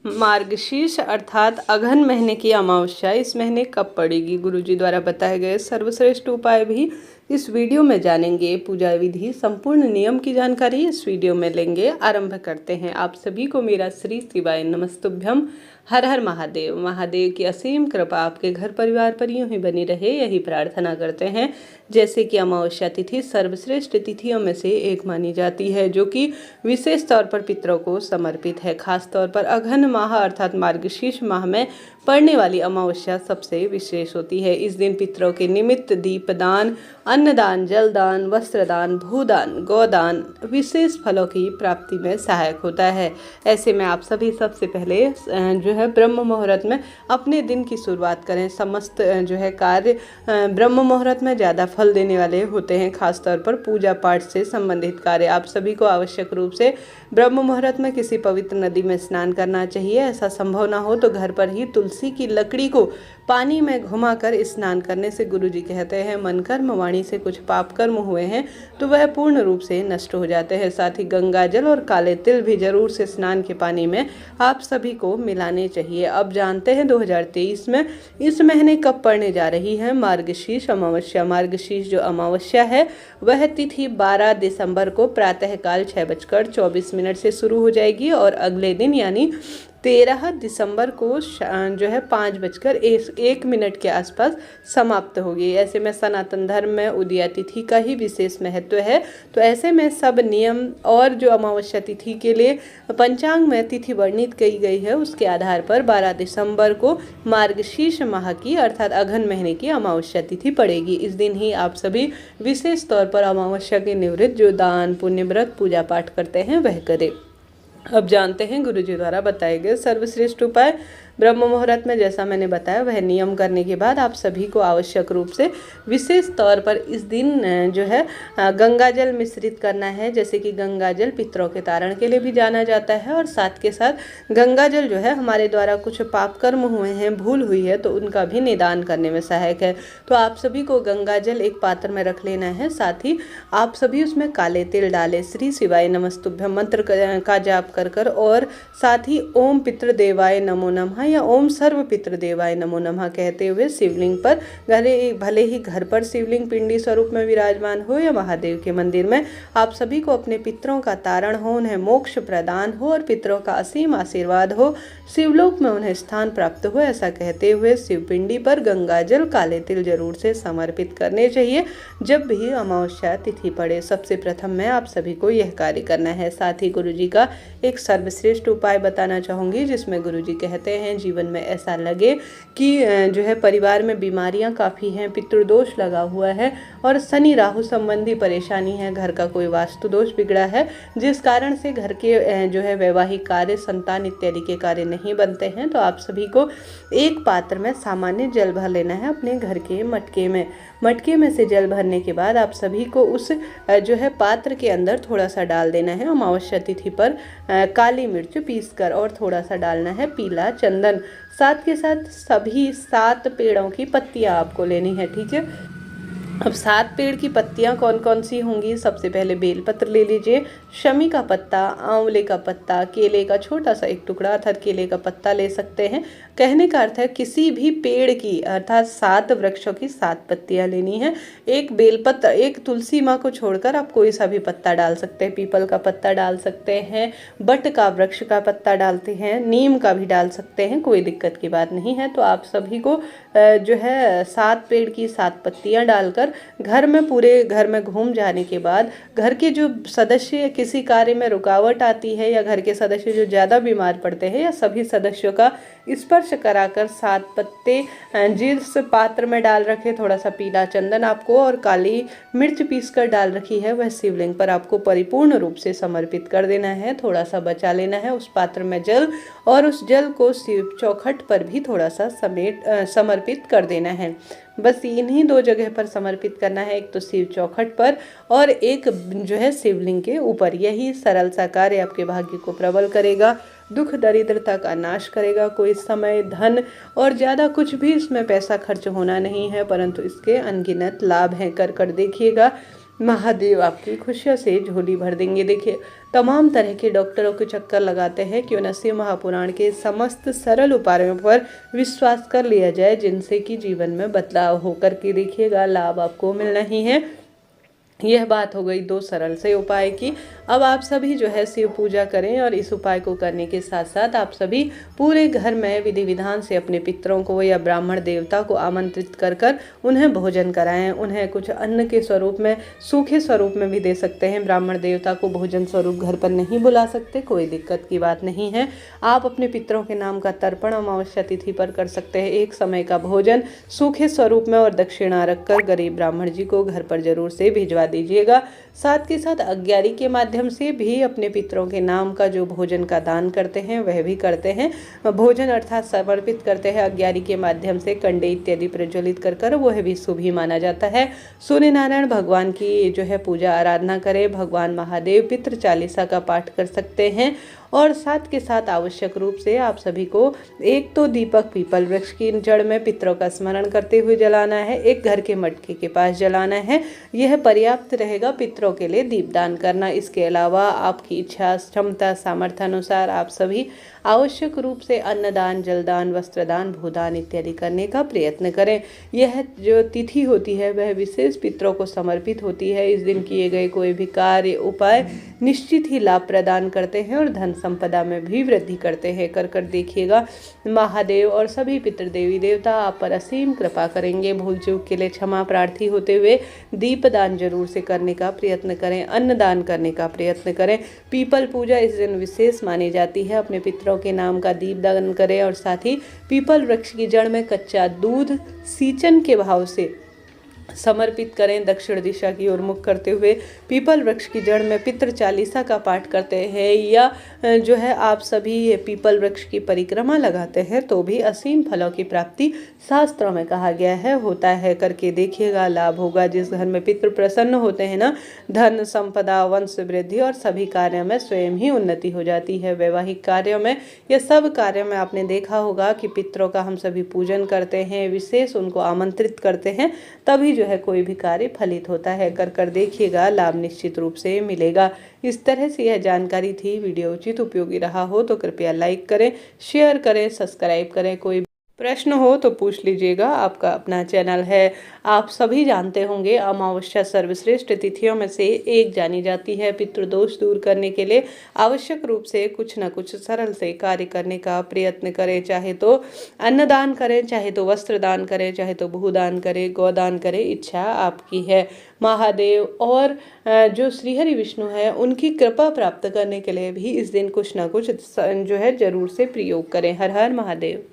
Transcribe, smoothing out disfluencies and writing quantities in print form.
मार्गशीर्ष अर्थात अगहन महीने की अमावस्या इस महीने कब पड़ेगी, गुरुजी द्वारा बताए गए सर्वश्रेष्ठ उपाय भी इस वीडियो में जानेंगे। पूजा विधि संपूर्ण नियम की जानकारी इस वीडियो में लेंगे। आरंभ करते हैं। आप सभी को मेरा श्री शिवाय नमस्तुभ्यम। हर हर महादेव। महादेव की असीम कृपा आपके घर परिवार पर यूं ही बनी रहे, यही प्रार्थना करते हैं। जैसे कि अमावस्या तिथि सर्वश्रेष्ठ तिथियों में से एक मानी जाती है, जो कि विशेष तौर पर पितरों को समर्पित है। खास तौर पर अगहन माह अर्थात मार्गशीर्ष माह में पड़ने वाली अमावस्या सबसे विशेष होती है। इस दिन पितरों के निमित्त दीपदान, अन्नदान, जलदान, वस्त्रदान, भूदान, गोदान विशेष फलों की प्राप्ति में सहायक होता है। ऐसे में आप सभी सबसे पहले ब्रह्म मुहूर्त में अपने दिन की शुरुआत करें। समस्त कार्य ब्रह्म मुहूर्त में ज़्यादा फल देने वाले होते हैं। खास तौर पर पूजा पाठ से संबंधित कार्य आप सभी को आवश्यक रूप से ब्रह्म मुहूर्त में किसी पवित्र नदी में स्नान करना चाहिए। ऐसा संभव ना हो तो घर पर ही तुलसी की लकड़ी को पानी में घुमाकर स्नान करने से गुरुजी कहते हैं मन कर्म वाणी से कुछ पाप कर्म हुए हैं तो वह पूर्ण रूप से नष्ट हो जाते हैं। साथ ही गंगा जल और काले तिल भी जरूर से स्नान के पानी में आप सभी को मिलाने चाहिए। अब जानते हैं 2023 में इस महीने कब पड़ने जा रही है मार्गशीर्ष अमावस्या। मार्गशीर्ष जो अमावस्या है वह तिथि 12 दिसंबर को प्रातःकाल 6:24 से शुरू हो जाएगी और अगले दिन यानी 13 दिसंबर को 5:01 के आसपास समाप्त होगी। ऐसे में सनातन धर्म में उदया तिथि का ही विशेष महत्व है। तो ऐसे में सब नियम और जो अमावस्या तिथि के लिए पंचांग में तिथि वर्णित की गई है उसके आधार पर 12 दिसंबर को मार्गशीर्ष माह की अर्थात अगहन महीने की अमावस्या तिथि पड़ेगी। इस दिन ही आप सभी विशेष तौर पर अमावस्या के निवृत्त जो दान पुण्य व्रत पूजा पाठ करते हैं वह करें। अब जानते हैं गुरुजी द्वारा बताए गए सर्वश्रेष्ठ उपाय। ब्रह्म मुहूर्त में जैसा मैंने बताया वह नियम करने के बाद आप सभी को आवश्यक रूप से विशेष तौर पर इस दिन गंगा जल मिश्रित करना है। जैसे कि गंगा जल पितरों के तारण के लिए भी जाना जाता है और साथ के साथ गंगा जल हमारे द्वारा कुछ पाप कर्म हुए हैं, भूल हुई है तो उनका भी निदान करने में सहायक है। तो आप सभी को गंगा जल एक पात्र में रख लेना है। साथ ही आप सभी उसमें काले तिल डालें, श्री शिवाय नमस्तुभ्यम मंत्र का जाप कर और साथ ही ओम पितृदेवाय नमो नमः या ओम सर्व पितृदेवाय नमो नमः कहते हुए शिवलिंग पर भले ही घर पर शिवलिंग पिंडी स्वरूप में विराजमान हो या महादेव के मंदिर में, आप सभी को अपने पितरों का तारण हो, उन्हें मोक्ष प्रदान हो और पितरों का असीम आशीर्वाद हो, शिवलोक में उन्हें स्थान प्राप्त हो, ऐसा कहते हुए शिवपिंडी पर गंगा जल काले तिल जरूर से समर्पित करने चाहिए जब भी अमावस्या तिथि पड़े। सबसे प्रथम मैं आप सभी को यह कार्य करना है। साथ ही गुरुजी का एक सर्वश्रेष्ठ उपाय बताना चाहूँगी जिसमें गुरुजी कहते हैं जीवन में ऐसा लगे कि परिवार में बीमारियां काफ़ी हैं, पितृदोष लगा हुआ है और शनि राहु संबंधी परेशानी है, घर का कोई वास्तु दोष बिगड़ा है जिस कारण से घर के वैवाहिक कार्य संतान इत्यादि के कार्य नहीं बनते हैं, तो आप सभी को एक पात्र में सामान्य जल भर लेना है अपने घर के मटके में से जल भरने के बाद आप सभी को उस पात्र के अंदर थोड़ा सा डाल देना है अमावस्या तिथि पर काली मिर्च पीसकर और थोड़ा सा डालना है पीला चंदन। साथ के साथ सभी 7 पेड़ों की पत्तियां आपको लेनी है। ठीक है, अब 7 पेड़ की पत्तियां कौन कौन सी होंगी? सबसे पहले बेलपत्र ले लीजिए, शमी का पत्ता, आंवले का पत्ता, केले का छोटा सा एक टुकड़ा अर्थात केले का पत्ता ले सकते हैं। कहने का अर्थ है किसी भी पेड़ की अर्थात 7 वृक्षों की 7 पत्तियां लेनी है। एक बेलपत्र, एक तुलसी माँ को छोड़कर आप कोई सा भी पत्ता डाल सकते हैं। पीपल का पत्ता डाल सकते हैं, बट का वृक्ष का पत्ता डालते हैं, नीम का भी डाल सकते हैं, कोई दिक्कत की बात नहीं है। तो आप सभी को 7 पेड़ की 7 पत्तियां डालकर पूरे घर में घूम जाने के बाद घर के जो सदस्य किसी कार्य में रुकावट आती है या घर के सदस्य जो ज़्यादा बीमार पड़ते हैं या सभी सदस्यों का स्पर्श कराकर 7 पत्ते जिस पात्र में डाल रखे, थोड़ा सा पीला चंदन आपको और काली मिर्च पीसकर डाल रखी है वह शिवलिंग पर आपको परिपूर्ण रूप से समर्पित कर देना है। थोड़ा सा बचा लेना है उस पात्र में जल और उस जल को शिव चौखट पर भी थोड़ा सा समर्पित कर देना है। बस इन्हीं 2 जगह पर समर्पित करना है, एक तो शिव चौखट पर और एक शिवलिंग के ऊपर। यही सरल सा कार्य आपके भाग्य को प्रबल करेगा, दुख दरिद्रता का नाश करेगा। कोई समय, धन और ज़्यादा कुछ भी इसमें पैसा खर्च होना नहीं है, परंतु इसके अनगिनत लाभ हैं। कर देखिएगा। महादेव आपकी खुशियों से झोली भर देंगे। देखिए, तमाम तरह के डॉक्टरों के चक्कर लगाते हैं, क्यों न शिव महापुराण के समस्त सरल उपायों पर विश्वास कर लिया जाए, जिनसे कि जीवन में बदलाव होकर के देखिएगा लाभ आपको मिलना ही है। यह बात हो गई 2 सरल से उपाय की। अब आप सभी जो है शिव पूजा करें, और इस उपाय को करने के साथ साथ आप सभी पूरे घर में विधि विधान से अपने पितरों को या ब्राह्मण देवता को आमंत्रित कर कर उन्हें भोजन कराएं। उन्हें कुछ अन्न के स्वरूप में, सूखे स्वरूप में भी दे सकते हैं। ब्राह्मण देवता को भोजन स्वरूप घर पर नहीं बुला सकते, कोई दिक्कत की बात नहीं है। आप अपने पितरों के नाम का तर्पण अमावस्या तिथि पर कर सकते हैं। एक समय का भोजन सूखे स्वरूप में और दक्षिणा रखकर गरीब ब्राह्मण जी को घर पर जरूर से भिजवा दीजिएगा। साथ के साथ अग्यारी के माध्यम से भी अपने पितरों के नाम का जो भोजन का दान करते हैं वह भी करते हैं। भोजन अर्थात समर्पित करते हैं अग्यारी के माध्यम से, कंडे इत्यादि प्रज्वलित कर वह भी शुभ ही माना जाता है। सूर्य नारायण भगवान की जो है पूजा आराधना करें। भगवान महादेव पितृ चालीसा का पाठ कर सकते हैं। और साथ के साथ आवश्यक रूप से आप सभी को एक तो दीपक पीपल वृक्ष की जड़ में पितरों का स्मरण करते हुए जलाना है, एक घर के मटके के पास जलाना है। यह पर्याप्त रहेगा पितरों के लिए दीपदान करना। इसके अलावा आपकी इच्छा, क्षमता, सामर्थ्य अनुसार आप सभी आवश्यक रूप से अन्नदान, जलदान, वस्त्रदान, भूदान इत्यादि करने का प्रयत्न करें। यह जो तिथि होती है वह विशेष पितरों को समर्पित होती है। इस दिन किए गए कोई भी कार्य, उपाय निश्चित ही लाभ प्रदान करते हैं और धन संपदा में भी वृद्धि करते हैं। कर देखिएगा, महादेव और सभी पितृदेवी देवता आप पर असीम कृपा करेंगे। भूल चूक के लिए क्षमा प्रार्थी होते हुए दीपदान जरूर से करने का प्रयत्न करें, अन्नदान करने का प्रयत्न करें। पीपल पूजा इस दिन विशेष मानी जाती है। अपने पितरों के नाम का दीपदान करें और साथ ही पीपल वृक्ष की जड़ में कच्चा दूध सींचन के भाव से समर्पित करें। दक्षिण दिशा की ओर मुख करते हुए पीपल वृक्ष की जड़ में पितृ चालीसा का पाठ करते हैं, या जो है आप सभी पीपल वृक्ष की परिक्रमा लगाते हैं तो भी असीम फलों की प्राप्ति शास्त्रों में कहा गया है होता है। करके देखिएगा, लाभ होगा। जिस घर में पितृ प्रसन्न होते हैं ना, धन संपदा, वंश वृद्धि और सभी कार्यों में स्वयं ही उन्नति हो जाती है। वैवाहिक कार्यों में या सब कार्यों में आपने देखा होगा कि पितरों का हम सभी पूजन करते हैं, विशेष उनको आमंत्रित करते हैं, तभी जो है कोई भी कार्य फलित होता है। कर देखिएगा, लाभ निश्चित रूप से मिलेगा। इस तरह से यह जानकारी थी। वीडियो उचित उपयोगी रहा हो तो कृपया लाइक करें, शेयर करें, सब्सक्राइब करें। कोई प्रश्न हो तो पूछ लीजिएगा, आपका अपना चैनल है। आप सभी जानते होंगे अमावस्या सर्वश्रेष्ठ तिथियों में से एक जानी जाती है। पितृदोष दूर करने के लिए आवश्यक रूप से कुछ न कुछ सरल से कार्य करने का प्रयत्न करें। चाहे तो अन्नदान करें, चाहे तो वस्त्र दान करें, चाहे तो भूदान करें, गोदान करें, इच्छा आपकी है। महादेव और जो श्रीहरि विष्णु है उनकी कृपा प्राप्त करने के लिए भी इस दिन कुछ न कुछ जो है जरूर से प्रयोग करें। हर हर महादेव।